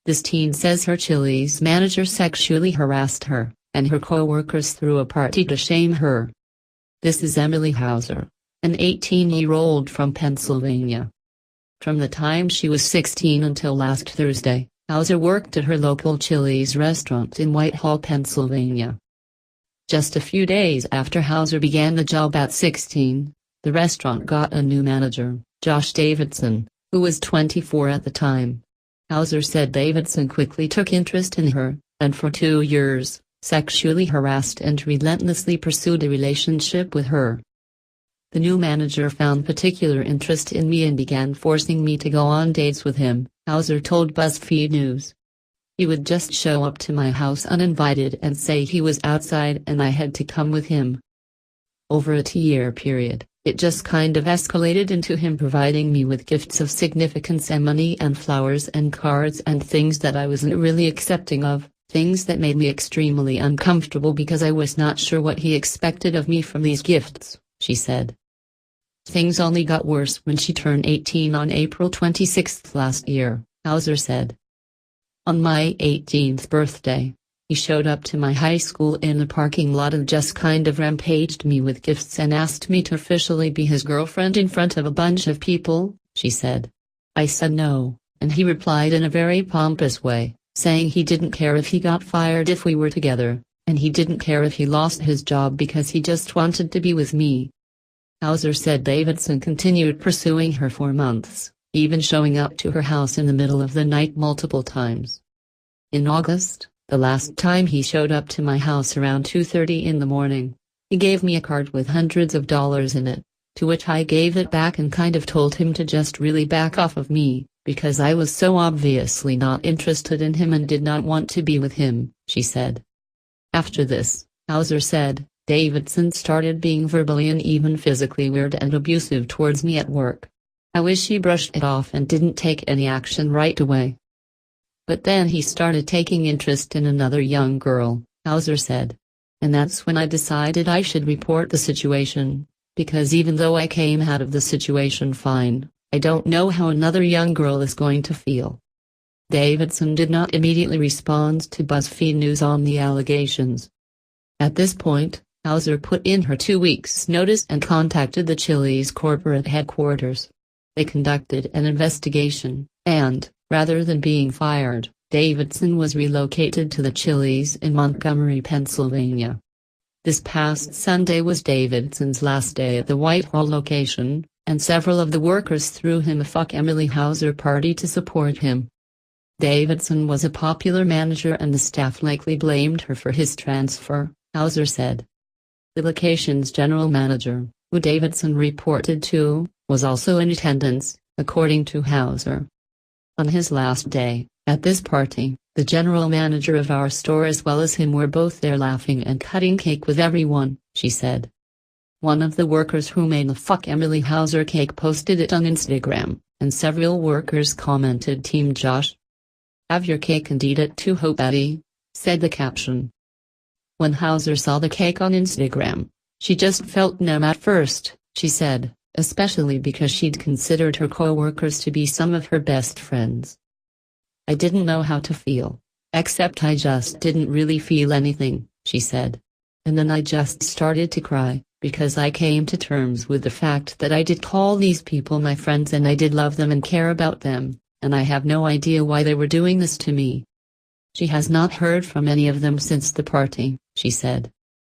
This teen says her Chili's manager sexually harassed her, and her co-workers threw a party to shame her. This is Emily Hauser, an 18-year-old from Pennsylvania. From the time she was 16 until last Thursday, Hauser worked at her local Chili's restaurant in Whitehall, Pennsylvania. Just a few days after Hauser began the job at 16, the restaurant got a new manager, Josh Davidson, who was 24 at the time. Hauser said Davidson quickly took interest in her, and for 2 years, sexually harassed and relentlessly pursued a relationship with her. The new manager found particular interest in me and began forcing me to go on dates with him, Hauser told BuzzFeed News. He would just show up to my house uninvited and say he was outside and I had to come with him. Over a 2-year period, it just kind of escalated into him providing me with gifts of significance and money and flowers and cards and things that I wasn't really accepting of, things that made me extremely uncomfortable because I was not sure what he expected of me from these gifts, she said. Things only got worse when she turned 18 on April 26 last year, Hauser said. On my 18th birthday, he showed up to my high school in a parking lot and just kind of rampaged me with gifts and asked me to officially be his girlfriend in front of a bunch of people, she said. I said no, and he replied in a very pompous way, saying he didn't care if he got fired if we were together, and he didn't care if he lost his job because he just wanted to be with me. Hauser said Davidson continued pursuing her for months, even showing up to her house in the middle of the night multiple times. In August, the last time he showed up to my house around 2:30 in the morning, he gave me a card with hundreds of dollars in it, to which I gave it back and kind of told him to just really back off of me, because I was so obviously not interested in him and did not want to be with him, she said. After this, Hauser said, Davidson started being verbally and even physically weird and abusive towards me at work. I wish he brushed it off and didn't take any action right away. But then he started taking interest in another young girl, Hauser said. And that's when I decided I should report the situation, because even though I came out of the situation fine, I don't know how another young girl is going to feel. Davidson did not immediately respond to BuzzFeed News on the allegations. At this point, Hauser put in her 2 weeks' notice and contacted the Chili's corporate headquarters. They conducted an investigation, and, rather than being fired, Davidson was relocated to the Chili's in Montgomery, Pennsylvania. This past Sunday was Davidson's last day at the Whitehall location, and several of the workers threw him a "Fuck Emily Hauser" party to support him. Davidson was a popular manager and the staff likely blamed her for his transfer, Hauser said. The location's general manager, who Davidson reported to, was also in attendance, according to Hauser. On his last day, at this party, the general manager of our store as well as him were both there laughing and cutting cake with everyone, she said. One of the workers who made the "Fuck Emily Hauser" cake posted it on Instagram, and several workers commented "Team Josh. Have your cake and eat it too, ho buddy," said the caption. When Hauser saw the cake on Instagram, she just felt numb at first, she said, especially because she'd considered her co-workers to be some of her best friends. I didn't know how to feel, except I just didn't really feel anything, she said. And then I just started to cry, because I came to terms with the fact that I did call these people my friends and I did love them and care about them, and I have no idea why they were doing this to me. She has not heard from any of them since the party, she said.